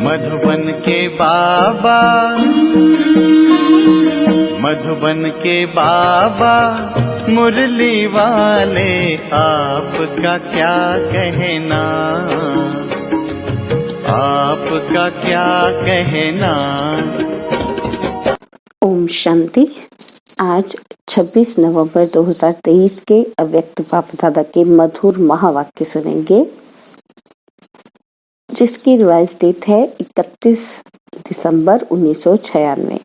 मधुबन के बाबा, मधुबन के बाबा मुरली वाले, आपका क्या कहना, आपका क्या कहना। ओम शांति। आज 26 नवंबर 2023 के अव्यक्त बाप दादा के मधुर महावाक्य सुनेंगे, जिसकी रिवाइज डेट है 31 दिसंबर 1996।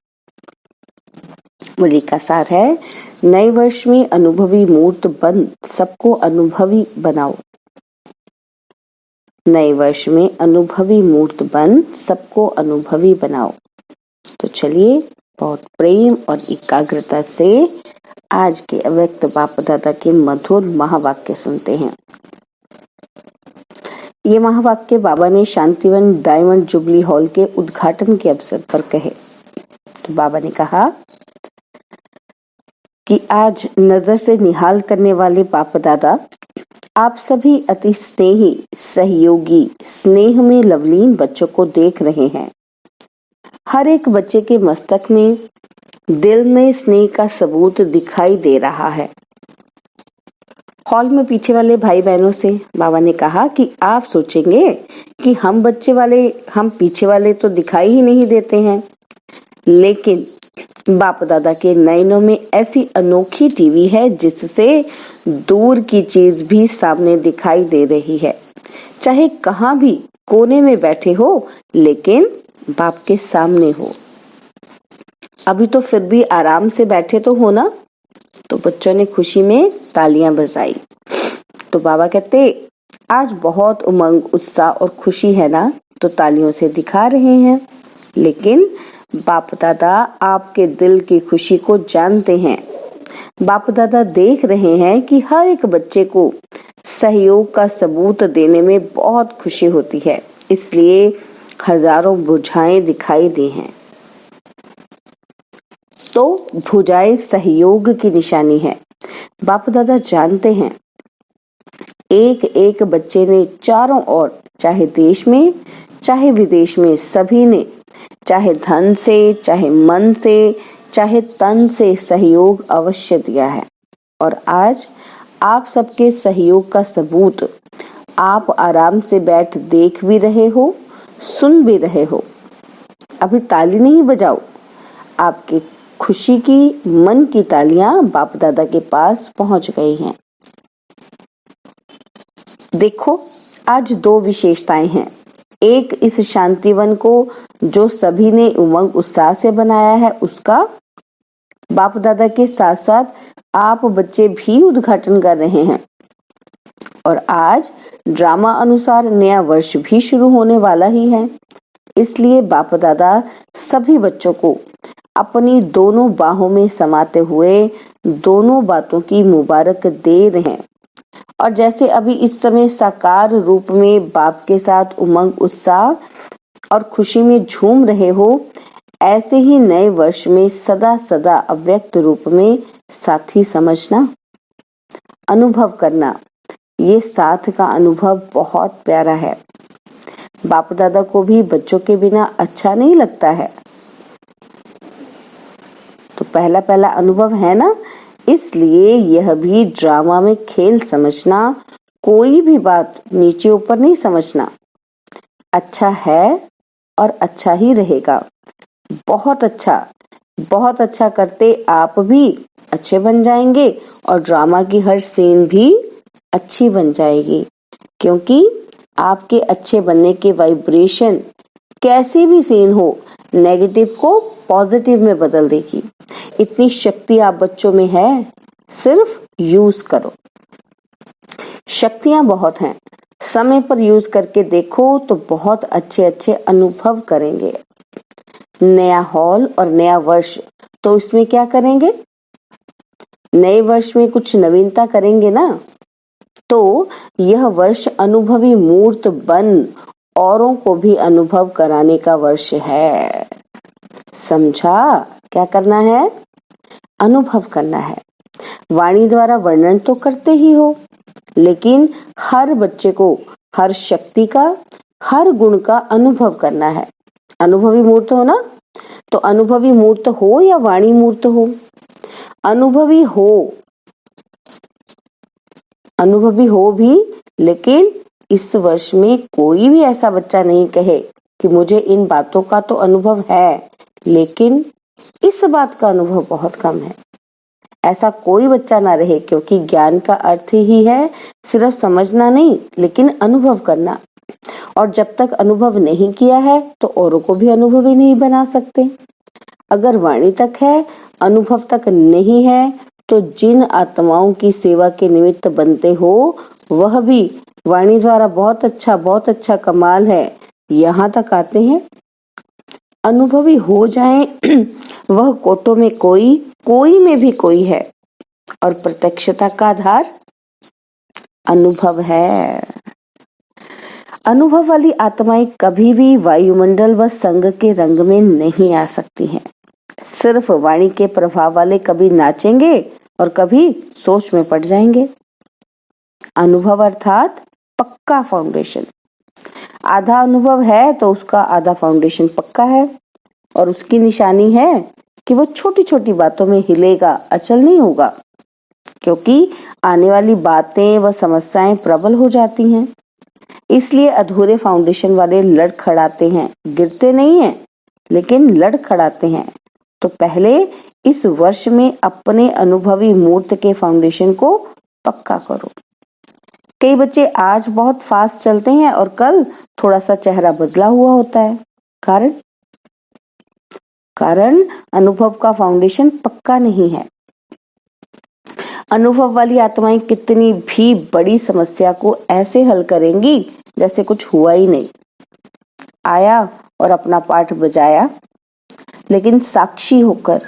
मुरली का सार है, नए वर्ष में अनुभवी मूर्त बन सबको अनुभवी बनाओ। नए वर्ष में अनुभवी मूर्त बन सबको अनुभवी बनाओ। तो चलिए बहुत प्रेम और एकाग्रता से आज के अव्यक्त बाप दादा के मधुर महावाक्य सुनते हैं। ये महावाक्य बाबा ने शांतिवन डायमंड जुबली हॉल के उद्घाटन के अवसर पर कहे। तो बाबा ने कहा कि आज नजर से निहाल करने वाले बाप दादा आप सभी अति स्नेही, सहयोगी, स्नेह में लवलीन बच्चों को देख रहे हैं। हर एक बच्चे के मस्तक में, दिल में स्नेह का सबूत दिखाई दे रहा है। हॉल में पीछे वाले भाई बहनों से बाबा ने कहा कि आप सोचेंगे कि हम पीछे वाले तो दिखाई ही नहीं देते हैं, लेकिन बाप दादा के नयनों में ऐसी अनोखी टीवी है जिससे दूर की चीज भी सामने दिखाई दे रही है। चाहे कहाँ भी कोने में बैठे हो, लेकिन बाप के सामने हो। अभी तो फिर भी आराम से बैठे तो हो ना। तो बच्चों ने खुशी में तालियां बजाई। तो बाबा कहते, आज बहुत उमंग, उत्साह और खुशी है ना, तो तालियों से दिखा रहे हैं। लेकिन बाप दादा आपके दिल की खुशी को जानते हैं। बाप दादा देख रहे हैं कि हर एक बच्चे को सहयोग का सबूत देने में बहुत खुशी होती है, इसलिए हजारों भुजाएं दिखाई दी हैं। तो भुजाएं सहयोग की निशानी है। बाप दादा जानते हैं एक एक बच्चे ने चारों ओर, चाहे देश में चाहे विदेश में, सभी ने चाहे धन से, चाहे मन से, चाहे तन से सहयोग अवश्य दिया है। और आज आप सबके सहयोग का सबूत आप आराम से बैठ देख भी रहे हो, सुन भी रहे हो। अभी ताली नहीं बजाओ, आपकी खुशी की मन की तालियां बाप दादा के पास पहुंच गई हैं। देखो, आज दो विशेषताएं हैं। एक, इस शांतिवन को जो सभी ने उमंग उत्साह से बनाया है उसका, बाप दादा के साथ साथ आप बच्चे भी उद्घाटन कर रहे हैं। और आज ड्रामा अनुसार नया वर्ष भी शुरू होने वाला ही है, इसलिए बाप दादा सभी बच्चों को अपनी दोनों बाहों में समाते हुए दोनों बातों की मुबारक दे रहे हैं। और जैसे अभी इस समय साकार रूप में बाप के साथ उमंग, उत्साह और खुशी में झूम रहे हो, ऐसे ही नए वर्ष में सदा सदा अव्यक्त रूप में साथी समझना, अनुभव करना। ये साथ का अनुभव बहुत प्यारा है। बाप दादा को भी बच्चों के बिना अच्छा नहीं लगता है। तो पहला पहला अनुभव है ना, इसलिए यह भी ड्रामा में खेल समझना, कोई भी बात नीचे ऊपर नहीं समझना। अच्छा है और अच्छा ही रहेगा। बहुत अच्छा करते आप भी अच्छे बन जाएंगे और ड्रामा की हर सीन भी अच्छी बन जाएगी, क्योंकि आपके अच्छे बनने के वाइब्रेशन कैसी भी सीन हो, नेगेटिव को पॉजिटिव में बदल देगी। इतनी शक्ति आप बच्चों में है, सिर्फ यूज करो। शक्तियां बहुत हैं, समय पर यूज करके देखो तो बहुत अच्छे अच्छे अनुभव करेंगे। नया हॉल और नया वर्ष, तो इसमें क्या करेंगे? नए वर्ष में कुछ नवीनता करेंगे ना। तो यह वर्ष अनुभवी मूर्त बन औरों को भी अनुभव कराने का वर्ष है। समझा? क्या करना है? अनुभव करना है। वाणी द्वारा वर्णन तो करते ही हो, लेकिन हर बच्चे को हर शक्ति का, हर गुण का अनुभव करना है। अनुभवी मूर्त हो ना, तो अनुभवी मूर्त हो या वाणी मूर्त हो, अनुभवी हो भी, लेकिन इस वर्ष में कोई भी ऐसा बच्चा नहीं कहे कि मुझे इन बातों का तो अनुभव है लेकिन इस बात का अनुभव बहुत कम है। ऐसा कोई बच्चा ना रहे, क्योंकि ज्ञान का अर्थ ही है सिर्फ समझना नहीं लेकिन अनुभव करना। और जब तक अनुभव नहीं किया है तो औरों को भी अनुभवी नहीं बना सकते। अगर वाणी तक है, अनुभव तक नहीं है, तो जिन आत्माओं की सेवा के निमित्त बनते हो वह भी वाणी द्वारा बहुत अच्छा कमाल है, यहाँ तक आते हैं। अनुभवी हो जाएं वह कोटों में कोई में भी कोई है, और प्रत्यक्षता का आधार अनुभव है। अनुभव वाली आत्माएं कभी भी वायुमंडल व संग के रंग में नहीं आ सकती हैं। सिर्फ वाणी के प्रभाव वाले कभी नाचेंगे और कभी सोच में पड़ जाएंगे। अनुभव अर्थात पक्का फाउंडेशन। आधा अनुभव है तो उसका आधा फाउंडेशन पक्का है, और उसकी निशानी है कि वो छोटी छोटी बातों में हिलेगा, अचल नहीं होगा, क्योंकि आने वाली बातें व समस्याएं प्रबल हो जाती हैं। इसलिए अधूरे फाउंडेशन वाले लड़खड़ाते हैं, गिरते नहीं हैं लेकिन लड़खड़ाते हैं। तो पहले इस वर्ष में अपने अनुभवी मूर्त के फाउंडेशन को पक्का करो। कई बच्चे आज बहुत फास्ट चलते हैं और कल थोड़ा सा चेहरा बदला हुआ होता है। कारण अनुभव का फाउंडेशन पक्का नहीं है। अनुभव वाली आत्माएं कितनी भी बड़ी समस्या को ऐसे हल करेंगी जैसे कुछ हुआ ही नहीं। आया और अपना पाठ बजाया, लेकिन साक्षी होकर।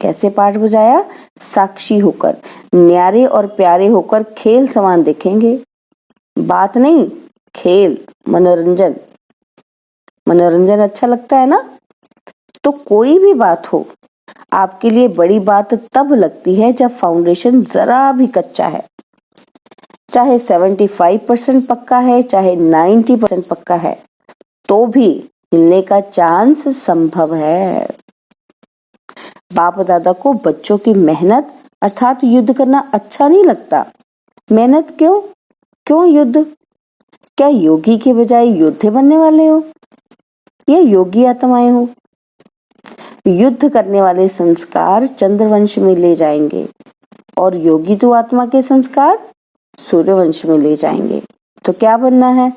कैसे पाठ बजाया? साक्षी होकर, न्यारे और प्यारे होकर खेल समान देखेंगे। बात नहीं, खेल, मनोरंजन अच्छा लगता है ना? तो कोई भी बात हो, आपके लिए बड़ी बात तब लगती है जब फाउंडेशन जरा भी कच्चा है। चाहे 75% पक्का है, चाहे 90% पक्का है, तो भी हिलने का चांस संभव है। बाप दादा को बच्चों की मेहनत अर्थात युद्ध करना अच्छा नहीं लगता। मेहनत क्यों युद्ध? क्या योगी के बजाय योद्धे बनने वाले हो या योगी आत्माएं हो? युद्ध करने वाले संस्कार चंद्रवंश में ले जाएंगे और योगी तो आत्मा के संस्कार सूर्यवंश में ले जाएंगे। तो क्या बनना है?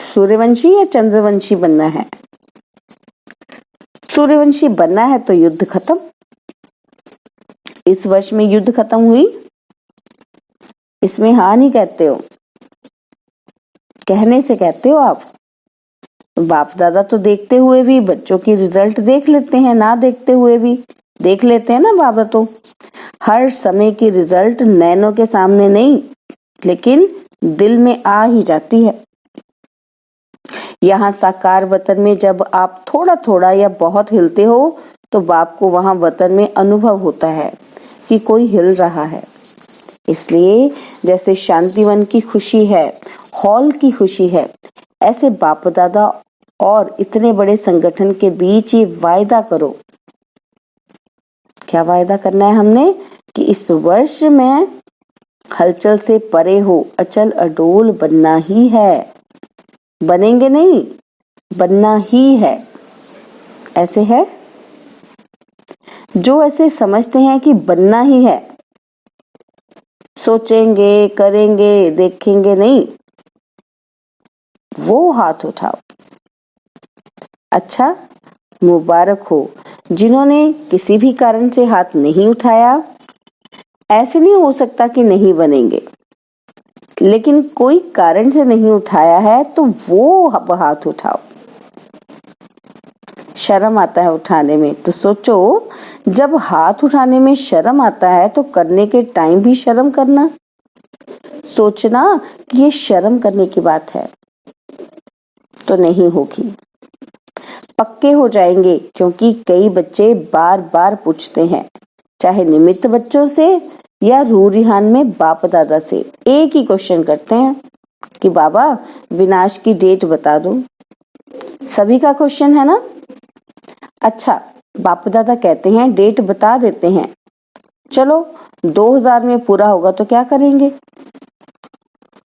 सूर्यवंशी या चंद्रवंशी बनना है? सूर्यवंशी बनना है तो युद्ध खत्म। इस वर्ष में युद्ध खत्म हुई, इसमें हाँ नहीं कहते हो, कहने से कहते हो आप। बाप दादा तो देखते हुए भी बच्चों की रिजल्ट देख लेते हैं, ना देखते हुए भी देख लेते हैं ना। बाबा तो हर समय की रिजल्ट नैनों के सामने नहीं, लेकिन दिल में आ ही जाती है। यहाँ साकार वतन में जब आप थोड़ा थोड़ा या बहुत हिलते हो तो बाप को वहां वतन में अनुभव होता है कि कोई हिल रहा है। इसलिए जैसे शांतिवन की खुशी है, हॉल की खुशी है, ऐसे बाप दादा और इतने बड़े संगठन के बीच ये वायदा करो। क्या वायदा करना है हमने? कि इस वर्ष में हलचल से परे हो, अचल अडोल बनना ही है। बनेंगे नहीं, बनना ही है। ऐसे है जो ऐसे समझते हैं कि बनना ही है, सोचेंगे, करेंगे, देखेंगे नहीं, वो हाथ उठाओ। अच्छा, मुबारक हो जिन्होंने किसी भी कारण से हाथ नहीं उठाया। ऐसे नहीं हो सकता कि नहीं बनेंगे, लेकिन कोई कारण से नहीं उठाया है तो वो हाथ उठाओ। शर्म आता है उठाने में, तो सोचो जब हाथ उठाने में शर्म आता है तो करने के टाइम भी शर्म करना। सोचना कि ये शर्म करने की बात है तो नहीं होगी। पक्के हो जाएंगे, क्योंकि कई बच्चे बार बार पूछते हैं, चाहे निमित्त बच्चों से या रूरिहान में बाप दादा से एक ही क्वेश्चन करते हैं, कि बाबा विनाश की डेट बता दो। सभी का क्वेश्चन है ना। अच्छा, बाप दादा कहते हैं डेट बता देते हैं। चलो 2000 में पूरा होगा तो क्या करेंगे।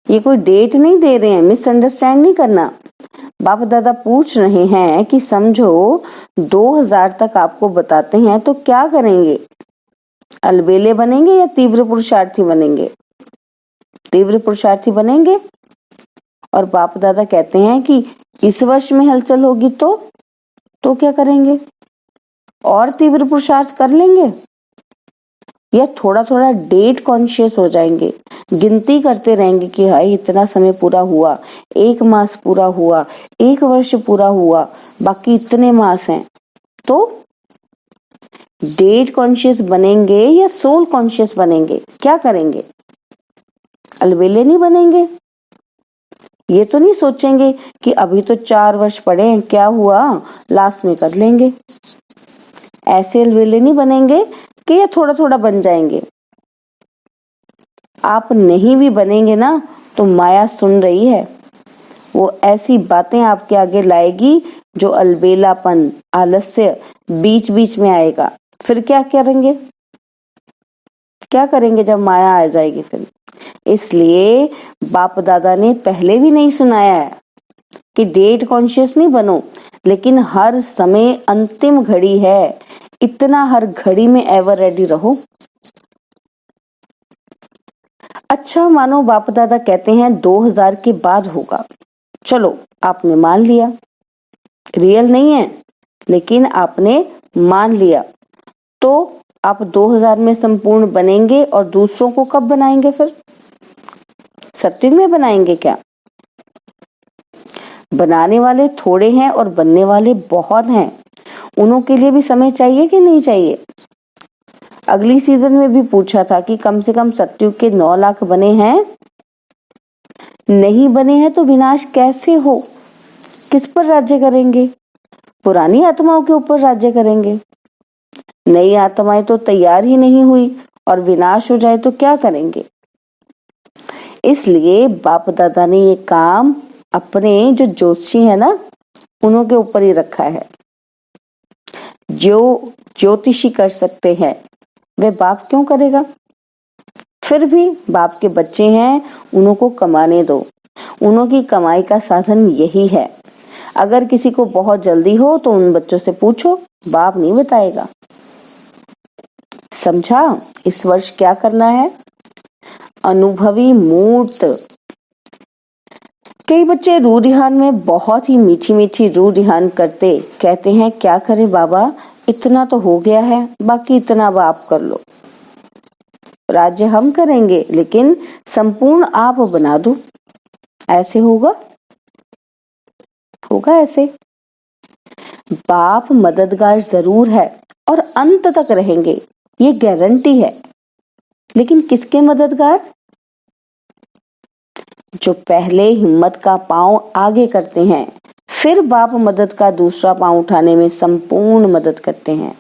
ये कोई डेट नहीं दे रहे हैं, मिसअंडरस्टैंड नहीं करना। बाप दादा पूछ रहे हैं कि समझो 2000 तक आपको बताते हैं तो क्या करेंगे। अलबेले बनेंगे या तीव्र पुरुषार्थी बनेंगे। तीव्र पुरुषार्थी बनेंगे। और बाप दादा कहते हैं कि इस वर्ष में हलचल होगी तो क्या करेंगे। और तीव्र पुरुषार्थ कर लेंगे या थोड़ा थोड़ा डेट कॉन्शियस हो जाएंगे, गिनती करते रहेंगे कि हाय इतना समय पूरा हुआ, 1 मास पूरा हुआ, 1 वर्ष पूरा हुआ, बाकी इतने मास हैं। तो डेट कॉन्शियस बनेंगे या सोल कॉन्शियस बनेंगे, क्या करेंगे। अलबेले नहीं बनेंगे। ये तो नहीं सोचेंगे कि अभी तो 4 वर्ष पड़े हैं, क्या हुआ लास्ट में कर लेंगे। ऐसे अलबेले नहीं बनेंगे कि ये थोड़ा थोड़ा बन जाएंगे। आप नहीं भी बनेंगे ना तो माया सुन रही है, वो ऐसी बातें आपके आगे लाएगी जो अलबेलापन, आलस्य बीच बीच में आएगा। फिर क्या करेंगे, क्या करेंगे जब माया आ जाएगी फिर। इसलिए बाप दादा ने पहले भी नहीं सुनाया है कि डेट कॉन्शियस नहीं बनो, लेकिन हर समय अंतिम घड़ी है, इतना हर घड़ी में एवर रेडी रहो। अच्छा, मानो बाप दादा कहते हैं 2000 के बाद होगा। चलो आपने मान लिया, रियल नहीं है लेकिन आपने मान लिया, तो आप 2000 में संपूर्ण बनेंगे और दूसरों को कब बनाएंगे फिर। सत्युग में बनाएंगे क्या। बनाने वाले थोड़े हैं और बनने वाले बहुत हैं, उन्हों के लिए भी समय चाहिए कि नहीं चाहिए। अगली सीजन में भी पूछा था कि कम से कम सत्युग के 9 लाख बने हैं, नहीं बने हैं तो विनाश कैसे हो, किस पर राज्य करेंगे। पुरानी आत्माओं के ऊपर राज्य करेंगे। नई आत्माएं तो तैयार ही नहीं हुई और विनाश हो जाए तो क्या करेंगे। इसलिए बाप दादा ने ये काम अपने जो ज्योतिषी है ना उन्हों के ऊपर ही रखा है। जो ज्योतिषी कर सकते हैं वे बाप क्यों करेगा। फिर भी बाप के बच्चे हैं, उन्हों को कमाने दो, उन्हों की कमाई का साधन यही है। अगर किसी को बहुत जल्दी हो तो उन बच्चों से पूछो, बाप नहीं बताएगा। समझा इस वर्ष क्या करना है। अनुभवी मूर्त। कई बच्चे रू रिहान में बहुत ही मीठी मीठी रू रिहान करते, कहते हैं क्या करें बाबा, इतना तो हो गया है, बाकी इतना अब आप कर लो। राज्य हम करेंगे लेकिन संपूर्ण आप बना दो। ऐसे होगा, होगा ऐसे। बाप मददगार जरूर है और अंत तक रहेंगे, ये गारंटी है। लेकिन किसके मददगार। जो पहले हिम्मत का पांव आगे करते हैं, फिर बाप मदद का दूसरा पांव उठाने में संपूर्ण मदद करते हैं।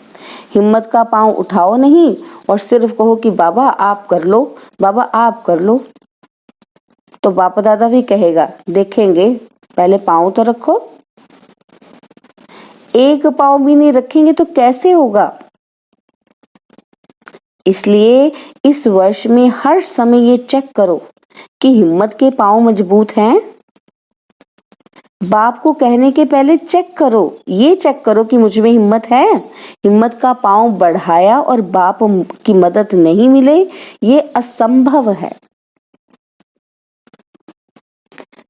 हिम्मत का पांव उठाओ नहीं और सिर्फ कहो कि बाबा आप कर लो, बाबा आप कर लो, तो बाप दादा भी कहेगा देखेंगे, पहले पांव तो रखो। एक पांव भी नहीं रखेंगे तो कैसे होगा। इसलिए इस वर्ष में हर समय ये चेक करो कि हिम्मत के पांव मजबूत हैं। बाप को कहने के पहले चेक करो, ये चेक करो कि मुझ में हिम्मत है। हिम्मत का पांव बढ़ाया और बाप की मदद नहीं मिले, ये असंभव है।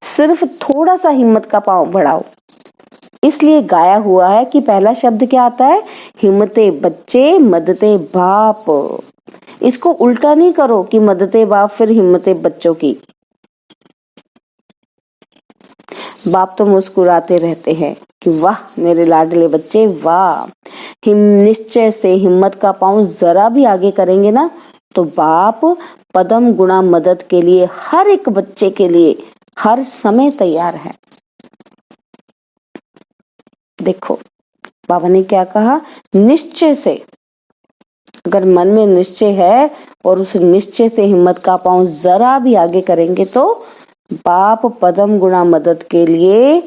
सिर्फ थोड़ा सा हिम्मत का पांव बढ़ाओ। इसलिए गाया हुआ है कि पहला शब्द क्या आता है, हिम्मते बच्चे मददे बाप। इसको उल्टा नहीं करो कि मददे बाप फिर हिम्मते बच्चों की। बाप तो मुस्कुराते रहते हैं कि वाह मेरे लाडले बच्चे वाह। निश्चय से हिम्मत का पांव जरा भी आगे करेंगे ना तो बाप पदम गुणा मदद के लिए हर एक बच्चे के लिए हर समय तैयार है। देखो बाबा ने क्या कहा, निश्चय से। अगर मन में निश्चय है और उस निश्चय से हिम्मत का पांव जरा भी आगे करेंगे तो बाप पदम गुणा मदद के लिए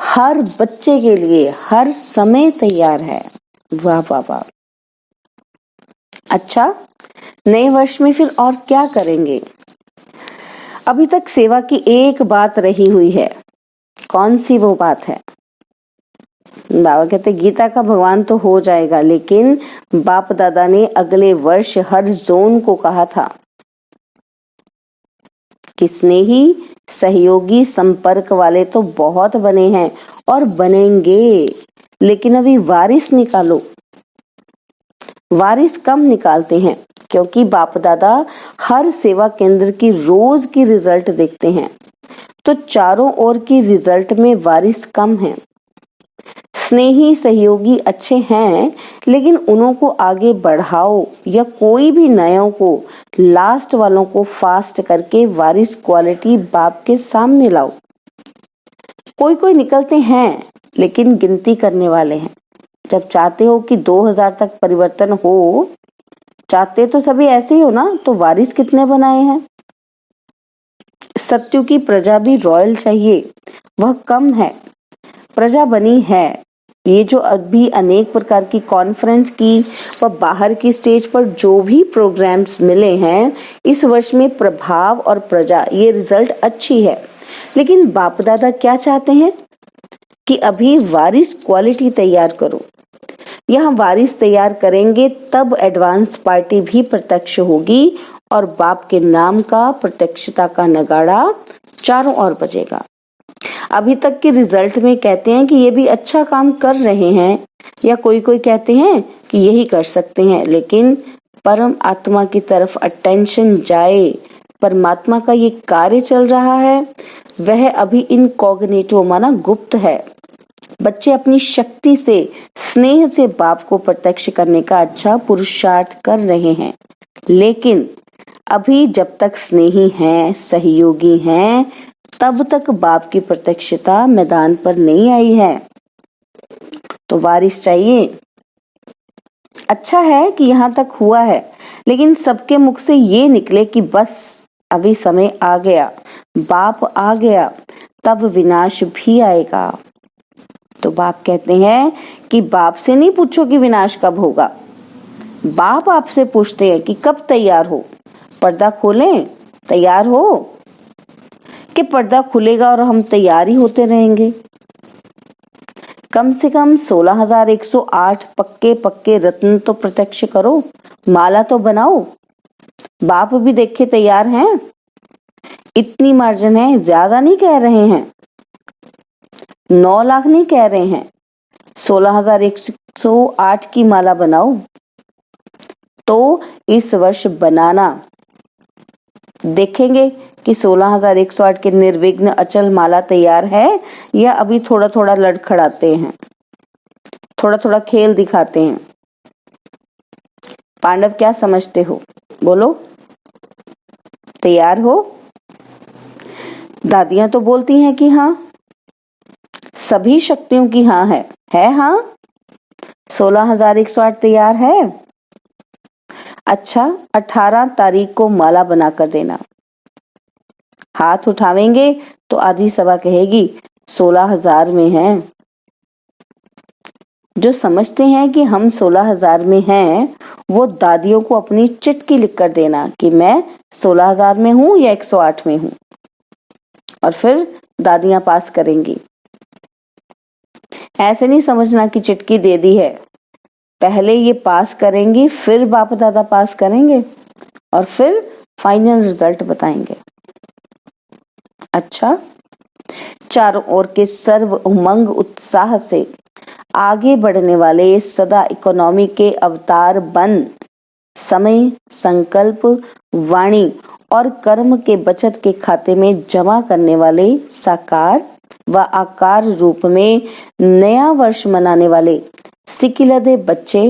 हर बच्चे के लिए हर समय तैयार है। वाह वाह वाह। अच्छा, नए वर्ष में फिर और क्या करेंगे? अभी तक सेवा की एक बात रही हुई है। कौन सी वो बात है? बाबा कहते गीता का भगवान तो हो जाएगा, लेकिन बाप दादा ने अगले वर्ष हर जोन को कहा था कि स्नेही सहयोगी संपर्क वाले तो बहुत बने हैं और बनेंगे, लेकिन अभी वारिस निकालो। वारिस कम निकालते हैं क्योंकि बाप दादा हर सेवा केंद्र की रोज की रिजल्ट देखते हैं, तो चारों ओर की रिजल्ट में वारिस कम है। स्नेही सहयोगी अच्छे हैं, लेकिन उन्हों को आगे बढ़ाओ या कोई भी नयों को, लास्ट वालों को फास्ट करके वारिस क्वालिटी बाप के सामने लाओ। कोई कोई निकलते हैं, लेकिन गिनती करने वाले हैं। जब चाहते हो कि 2000 तक परिवर्तन हो, चाहते तो सभी ऐसे ही हो ना, तो वारिस कितने बनाए हैं? सत्यु की प्रजा भी रॉयल चाहिए, वह कम है। प्रजा बनी है। ये जो अभी अनेक प्रकार की कॉन्फ्रेंस की व बाहर की स्टेज पर जो भी प्रोग्राम्स मिले हैं, इस वर्ष में प्रभाव और प्रजा ये रिजल्ट अच्छी है। लेकिन बाप दादा क्या चाहते हैं कि अभी वारिस क्वालिटी तैयार करो। यहाँ वारिस तैयार करेंगे तब एडवांस पार्टी भी प्रत्यक्ष होगी और बाप के नाम का प्रत्यक्षता का नगाड़ा चारों ओर बजेगा। अभी तक के रिजल्ट में कहते हैं कि ये भी अच्छा काम कर रहे हैं, या कोई कोई कहते हैं कि यही कर सकते हैं, लेकिन परम आत्मा की तरफ अटेंशन जाए, परमात्मा का ये कार्य चल रहा है, वह अभी इनकॉग्निटो माना गुप्त है। बच्चे अपनी शक्ति से स्नेह से बाप को प्रत्यक्ष करने का अच्छा पुरुषार्थ कर रहे हैं, लेकिन अभी जब तक स्नेही हैं, सहयोगी हैं, तब तक बाप की प्रत्यक्षता मैदान पर नहीं आई है। तो वारिस चाहिए। अच्छा है कि यहाँ तक हुआ है, लेकिन सबके मुख से ये निकले कि बस अभी समय आ गया, बाप आ गया, तब विनाश भी आएगा। तो बाप कहते हैं कि बाप से नहीं पूछो कि विनाश कब होगा, बाप आपसे पूछते हैं कि कब तैयार हो। पर्दा खोलें, तैयार हो, कि पर्दा खुलेगा और हम तैयार ही होते रहेंगे। कम से कम 16,108 पक्के पक्के रत्न तो प्रत्यक्ष करो, माला तो बनाओ, बाप भी देखे तैयार हैं। इतनी मार्जिन है, ज्यादा नहीं कह रहे हैं, 9 लाख नहीं कह रहे हैं, 16,108 की माला बनाओ। तो इस वर्ष बनाना, देखेंगे कि 16,108 के निर्विघ्न अचल माला तैयार है या अभी थोड़ा थोड़ा लड़खड़ाते हैं, थोड़ा थोड़ा खेल दिखाते हैं। पांडव क्या समझते हो, बोलो, तैयार हो? दादियां तो बोलती हैं कि हाँ, सभी शक्तियों की हाँ है हाँ, 16,108 तैयार है। अच्छा, 18 तारीख को माला बनाकर देना। हाथ उठावेंगे तो आधी सभा कहेगी 16,000 में है। जो समझते हैं कि हम 16,000 में हैं, वो दादियों को अपनी चिट्ठी लिखकर देना कि मैं 16,000 में हूं या 108 में हूं, और फिर दादियां पास करेंगी। ऐसे नहीं समझना कि चिट्ठी दे दी है, पहले ये पास करेंगी, फिर बाप दादा पास करेंगे और फिर फाइनल रिजल्ट बताएंगे। अच्छा, चारों ओर के सर्व उमंग उत्साह से आगे बढ़ने वाले सदा इकोनॉमी के अवतार बन समय, संकल्प, वाणी और कर्म के बचत के खाते में जमा करने वाले साकार व आकार रूप में नया वर्ष मनाने वाले सिकिलदे बच्चे,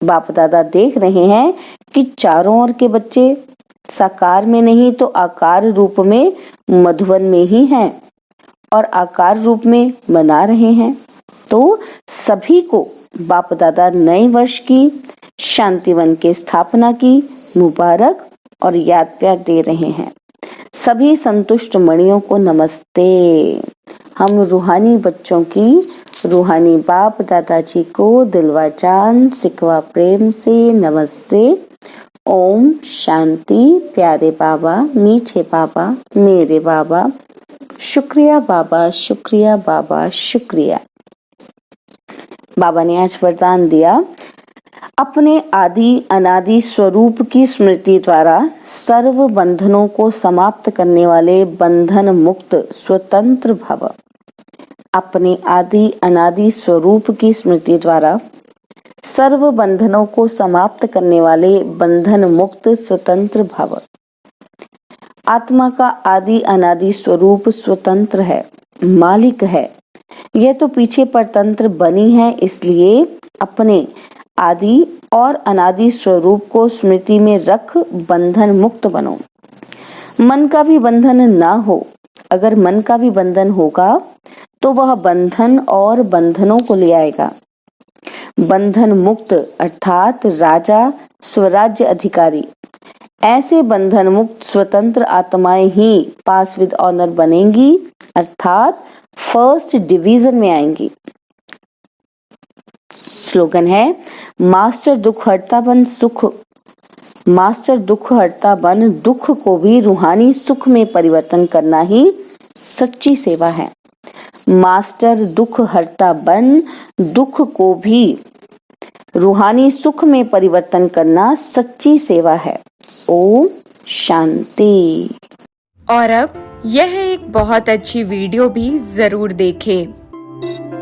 बाप दादा देख रहे हैं कि चारों ओर के बच्चे साकार में नहीं तो आकार रूप में मधुबन में ही हैं और आकार रूप में मना रहे हैं। तो सभी को बाप दादा नए वर्ष की, शांतिवन के स्थापना की मुबारक और याद प्यार दे रहे हैं। सभी संतुष्ट मणियों को नमस्ते। हम रूहानी बच्चों की रूहानी बाप दादाजी को दिलवा जान सिकवा प्रेम से नमस्ते। ओम शांति। प्यारे बाबा, मीठे बाबा, मेरे बाबा, शुक्रिया बाबा, शुक्रिया बाबा, शुक्रिया। बाबा ने आज वरदान दिया, अपने आदि अनादि स्वरूप की स्मृति द्वारा सर्व बंधनों को समाप्त करने वाले बंधन मुक्त स्वतंत्र भव। अपने आदि अनादि स्वरूप की स्मृति द्वारा सर्व बंधनों को समाप्त करने वाले बंधन मुक्त स्वतंत्र भव। आत्मा का आदि अनादि स्वरूप स्वतंत्र है, मालिक है। यह तो पीछे परतंत्र बनी है, इसलिए अपने आदि और अनादि स्वरूप को स्मृति में रख बंधन मुक्त बनो। मन का भी बंधन ना हो। अगर मन का भी बंधन होगा तो वह बंधन और बंधनों को ले आएगा। बंधन मुक्त अर्थात राजा, स्वराज्य अधिकारी, ऐसे बंधन मुक्त स्वतंत्र आत्माएं ही पास विद ऑनर बनेंगी, अर्थात फर्स्ट डिवीजन में आएंगी। स्लोगन है, मास्टर दुख हरता बन सुख, मास्टर दुख हरता बन दुख को भी रूहानी सुख में परिवर्तन करना ही सच्ची सेवा है। मास्टर दुख हरता बन दुख को भी रूहानी सुख में परिवर्तन करना सच्ची सेवा है। ओम शांति। और अब यह एक बहुत अच्छी वीडियो भी जरूर देखें।